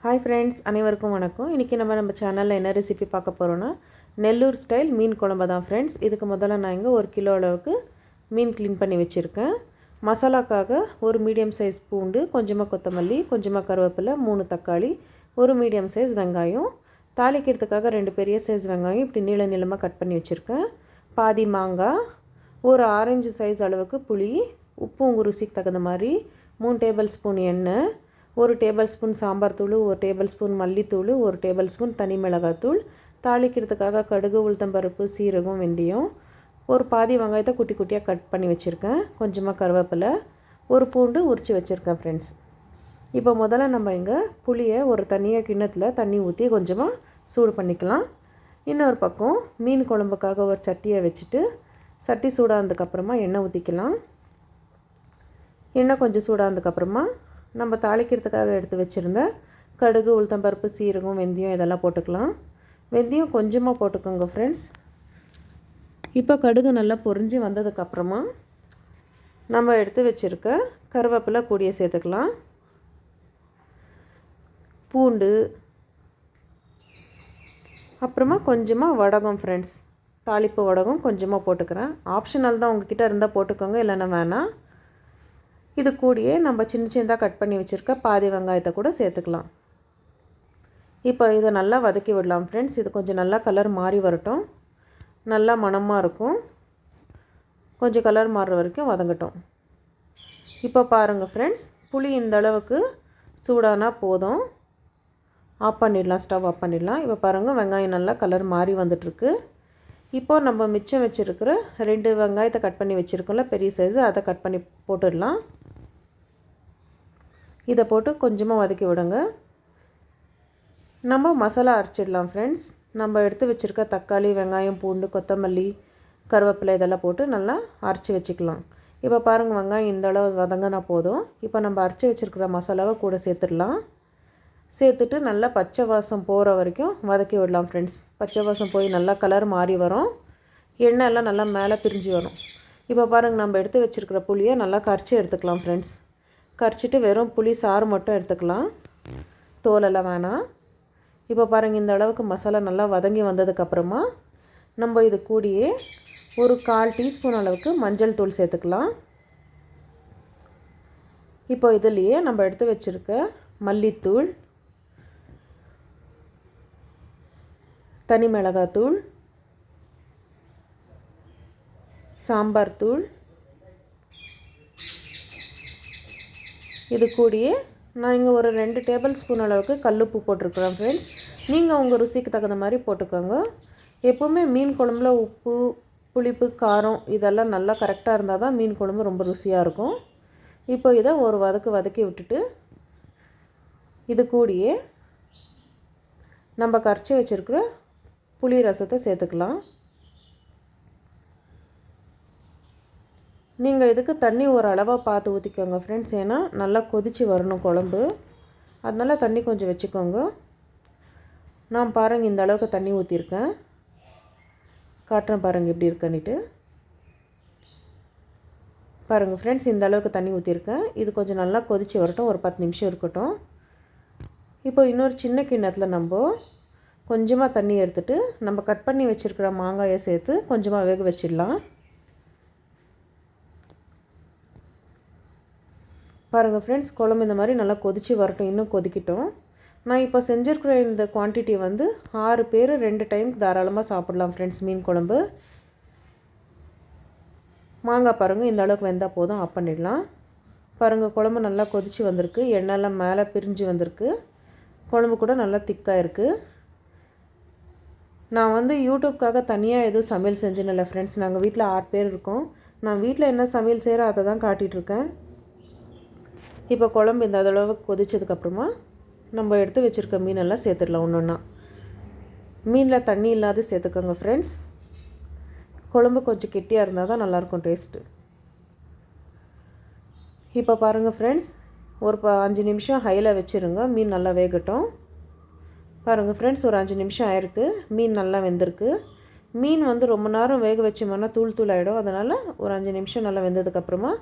Hi friends, அனைவருக்கும் வணக்கம். இன்றைக்கி நம்ம சேனலில் என்ன ரெசிபி பார்க்க போகிறோன்னா நெல்லூர் ஸ்டைல் மீன் குழம்பு தான் ஃப்ரெண்ட்ஸ். இதுக்கு முதல்ல நான் இங்கே 1 கிலோ அளவுக்கு மீன் க்ளீன் பண்ணி வச்சுருக்கேன். மசாலாக்காக ஒரு மீடியம் சைஸ் பூண்டு, கொஞ்சமாக கொத்தமல்லி, கொஞ்சமாக கருவேப்பிலை, 3 தக்காளி, ஒரு மீடியம் சைஸ் வெங்காயம், தாளிக்கிறதுக்காக 2 பெரிய சைஸ் வெங்காயம் இப்படி நீளமாக கட் பண்ணி வச்சுருக்கேன். பாதி மாங்காய், ஒரு ஆரஞ்சு சைஸ் அளவுக்கு புளி, உப்பு உங்கள் ருசிக்கு தகுந்த மாதிரி, 3 டேபிள் ஸ்பூன் எண்ணெய், 1 டேபிள் ஸ்பூன் சாம்பார் தூள், 1 டேபிள் ஸ்பூன் மல்லித்தூள், 1 டேபிள் ஸ்பூன் தனி மிளகாத்தூள், தாளிக்கிறதுக்காக கடுகு, உளுத்தம்பருப்பு, சீரகம், வெந்தயம், ஒரு பாதி வெங்காயத்தை குட்டி குட்டியாக கட் பண்ணி வச்சுருக்கேன், கொஞ்சமாக கருவேப்பிலை, ஒரு பூண்டு உரித்து வச்சுருக்கேன் ஃப்ரெண்ட்ஸ். இப்போ முதல்ல நம்ம இங்கே புளியை ஒரு தனியாக கிண்ணத்தில் தண்ணி ஊற்றி கொஞ்சமாக சூடு பண்ணிக்கலாம். இன்னொரு பக்கம் மீன் குழம்புக்காக ஒரு சட்டியை வச்சுட்டு சட்டி சூடானதுக்கப்புறமா எண்ணெய் ஊற்றிக்கலாம். எண்ணெய் கொஞ்சம் சூடானதுக்கப்புறமா நம்ம தாளிக்கிறதுக்காக எடுத்து வச்சுருந்த கடுகு, உளுத்தம்பருப்பு, சீரகம், வெந்தயம் இதெல்லாம் போட்டுக்கலாம். வெந்தயம் கொஞ்சமாக போட்டுக்கோங்க ஃப்ரெண்ட்ஸ். இப்போ கடுகு நல்லா பொரிஞ்சு வந்ததுக்கப்புறமா நம்ம எடுத்து வச்சுருக்க கருவேப்பிலை கூடிய சேர்த்துக்கலாம். பூண்டு, அப்புறமா கொஞ்சமாக வடகம் ஃப்ரெண்ட்ஸ், தாளிப்பு வடகம் கொஞ்சமாக போட்டுக்கிறேன். ஆப்ஷனல் தான், உங்ககிட்ட இருந்தால் போட்டுக்கோங்க, இல்லைன்னா வேணாம். இது கூடயே நம்ம சின்னதாக கட் பண்ணி வச்சுருக்க பாதி வெங்காயத்தை கூட சேர்த்துக்கலாம். இப்போ இதை நல்லா வதக்கி விடலாம் ஃப்ரெண்ட்ஸ். இது கொஞ்சம் நல்லா கலர் மாறி வரட்டும், நல்லா மணமாக இருக்கும். கொஞ்சம் கலர் மாறுற வரைக்கும் வதங்கட்டும். இப்போ பாருங்கள் ஃப்ரெண்ட்ஸ், புளி இந்த அளவுக்கு சூடானா போதும். ஆஃப் பண்ணிடலாம், ஸ்டவ் ஆஃப் பண்ணிடலாம். இப்போ பாருங்கள், வெங்காயம் நல்லா கலர் மாறி வந்துட்டுருக்கு. இப்போது நம்ம மிச்சம் வச்சுருக்கிற 2 வெங்காயத்தை கட் பண்ணி வச்சுருக்கோம்ல பெரிய சைஸு, அதை கட் பண்ணி போட்டுடலாம். இதை போட்டு கொஞ்சமாக வதக்கி விடுங்க. நம்ம மசாலா அரைச்சிடலாம் ஃப்ரெண்ட்ஸ். நம்ம எடுத்து வச்சுருக்க தக்காளி, வெங்காயம், பூண்டு, கொத்தமல்லி, கருவேப்பிலை இதெல்லாம் போட்டு நல்லா அரைச்சி வச்சுக்கலாம். இப்போ பாருங்கள், வெங்காயம் இந்த அளவு வதங்கினா போதும். இப்போ நம்ம அரைச்சி வச்சுருக்கிற மசாலாவை கூட சேர்த்துடலாம். சேர்த்துட்டு நல்லா பச்சை வாசம் போகிற வரைக்கும் வதக்கி விடலாம் ஃப்ரெண்ட்ஸ். பச்சை வாசம் போய் நல்லா கலர் மாறி வரும், எண்ணெய் எல்லாம் நல்லா மேலே பிரிஞ்சு வரும். இப்போ பாருங்கள், நம்ம எடுத்து வச்சுருக்கிற புளியை நல்லா கரைச்சி எடுத்துக்கலாம் ஃப்ரெண்ட்ஸ். கரைச்சிட்டு வெறும் புளி சாறு மட்டும் எடுத்துக்கலாம், தோலெல்லாம் வேணாம். இப்போ பாருங்கள், இந்த அளவுக்கு மசாலா நல்லா வதங்கி வந்ததுக்கப்புறமா நம்ம இது கூடியே ஒரு 1/4 டீஸ்பூன் அளவுக்கு மஞ்சள் தூள் சேர்த்துக்கலாம். இப்போ இதுலேயே நம்ம எடுத்து வச்சுருக்க மல்லித்தூள், தனி மிளகாத்தூள், சாம்பார் தூள், இது கூடயே நான் இங்கே ஒரு 2 டேபிள் ஸ்பூன் அளவுக்கு கல்லுப்பு போட்டிருக்கிறேன் ஃப்ரெண்ட்ஸ். நீங்கள் உங்கள் ருசிக்கு தகுந்த மாதிரி போட்டுக்கோங்க. எப்போவுமே மீன் குழம்புல உப்பு, புளிப்பு, காரம் இதெல்லாம் நல்லா கரெக்டாக இருந்தால் தான் மீன் குழம்பு ரொம்ப ருசியாக இருக்கும். இப்போ இதை ஒரு வதக்கி விட்டுட்டு இது கூடயே நம்ம கரைச்சி வச்சுருக்கிற புளி ரசத்தை சேர்த்துக்கலாம். நீங்கள் இதுக்கு தண்ணி ஒரு அளவாக பார்த்து ஊற்றிக்கோங்க ஃப்ரெண்ட்ஸ். ஏன்னா நல்லா கொதித்து வரணும் குழம்பு, அதனால் தண்ணி கொஞ்சம் வச்சுக்கோங்க. நான் பாருங்கள், இந்த அளவுக்கு தண்ணி ஊற்றிருக்கேன், காட்டுறேன் பாருங்கள் எப்படி இருக்குன்னுட்டு. பாருங்கள் ஃப்ரெண்ட்ஸ், இந்த அளவுக்கு தண்ணி ஊற்றிருக்கேன். இது கொஞ்சம் நல்லா கொதித்து வரட்டும், ஒரு 10 நிமிஷம் இருக்கட்டும். இப்போ இன்னொரு சின்ன கிண்ணத்தில் நம்ம கொஞ்சமாக தண்ணி எடுத்துகிட்டு நம்ம கட் பண்ணி வச்சுருக்கிற மாங்காயை சேர்த்து கொஞ்சமாக வேக வச்சிடலாம். பாருங்கள் ஃப்ரெண்ட்ஸ், குழம்பு இந்த மாதிரி நல்லா கொதித்து வரட்டும், இன்னும் கொதிக்கட்டும். நான் இப்போ செஞ்சுருக்கிற இந்த குவான்டிட்டி வந்து 6 பேர் 2 டைமுக்கு தாராளமாக சாப்பிடலாம் ஃப்ரெண்ட்ஸ். மீன் குழம்பு மாங்காய் பாருங்கள் இந்த அளவுக்கு வெந்தால் போதும், ஆஃப் பண்ணிடலாம். பாருங்கள், குழம்பு நல்லா கொதித்து வந்திருக்கு, எண்ணெய்லாம் மேலே பிரிஞ்சு வந்திருக்கு, குழம்பு கூட நல்லா திக்காக இருக்குது. நான் வந்து யூடியூப்காக தனியாக எதுவும் சமையல் செஞ்சுன்னு இல்லை ஃப்ரெண்ட்ஸ். நாங்கள் வீட்டில் 6 பேர் இருக்கோம். நான் வீட்டில் என்ன சமையல் செய்கிறோம் அதை தான் காட்டிகிட்ருக்கேன். இப்போ குழம்பு இந்த அளவுக்கு கொதிச்சதுக்கப்புறமா நம்ம எடுத்து வச்சுருக்க மீனெல்லாம் சேர்த்துடலாம் ஒன்று ஒன்றா. மீனில் தண்ணி இல்லாத சேர்த்துக்கோங்க ஃப்ரெண்ட்ஸ். குழம்பு கொஞ்சம் கெட்டியாக இருந்தால் தான் நல்லாயிருக்கும் டேஸ்ட்டு. இப்போ பாருங்கள் ஃப்ரெண்ட்ஸ், ஒரு 5 நிமிஷம் ஹையில் வச்சுருங்க, மீன் நல்லா வேகட்டும். பாருங்கள் ஃப்ரெண்ட்ஸ், ஒரு 5 நிமிஷம் ஆயிருக்கு, மீன் நல்லா வெந்திருக்கு. மீன் வந்து ரொம்ப நேரம் வேக வச்சோம்னா தூள் ஆகிடும். அதனால் ஒரு 5 நிமிஷம் நல்லா வெந்ததுக்கப்புறமா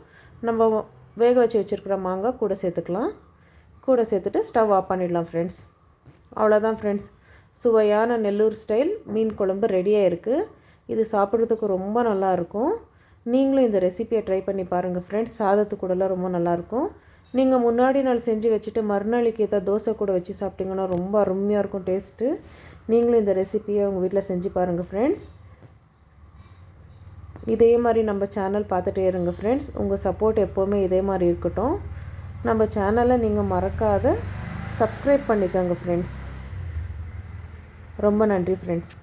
நம்ம வேக வச்சுருக்கிற மாங்காய் கூட சேர்த்துக்கலாம். கூட சேர்த்துட்டு ஸ்டவ் ஆஃப் பண்ணிடலாம் ஃப்ரெண்ட்ஸ். அவ்வளோதான் ஃப்ரெண்ட்ஸ், சுவையான நெல்லூர் ஸ்டைல் மீன் குழம்பு ரெடியாக இருக்குது. இது சாப்பிட்றதுக்கு ரொம்ப நல்லாயிருக்கும். நீங்களும் இந்த ரெசிபியை ட்ரை பண்ணி பாருங்கள் ஃப்ரெண்ட்ஸ். சாதத்து கூடலாம் ரொம்ப நல்லாயிருக்கும். நீங்கள் முன்னாடி நாள் செஞ்சு வச்சுட்டு மறுநாளைக்கு ஏதாவது தோசை கூட வச்சு சாப்பிட்டிங்கன்னா ரொம்ப அருமையாக இருக்கும் டேஸ்ட்டு. நீங்களும் இந்த ரெசிபியை உங்கள் வீட்டில் செஞ்சு பாருங்கள் ஃப்ரெண்ட்ஸ். இதே மாதிரி நம்ம சேனல் பார்த்துட்டே இருங்க ஃப்ரெண்ட்ஸ். உங்கள் சப்போர்ட் எப்போவுமே இதே மாதிரி இருக்கட்டும். நம்ம சேனலை நீங்கள் மறக்காத சப்ஸ்கிரைப் பண்ணிக்கோங்க ஃப்ரெண்ட்ஸ். ரொம்ப நன்றி ஃப்ரெண்ட்ஸ்.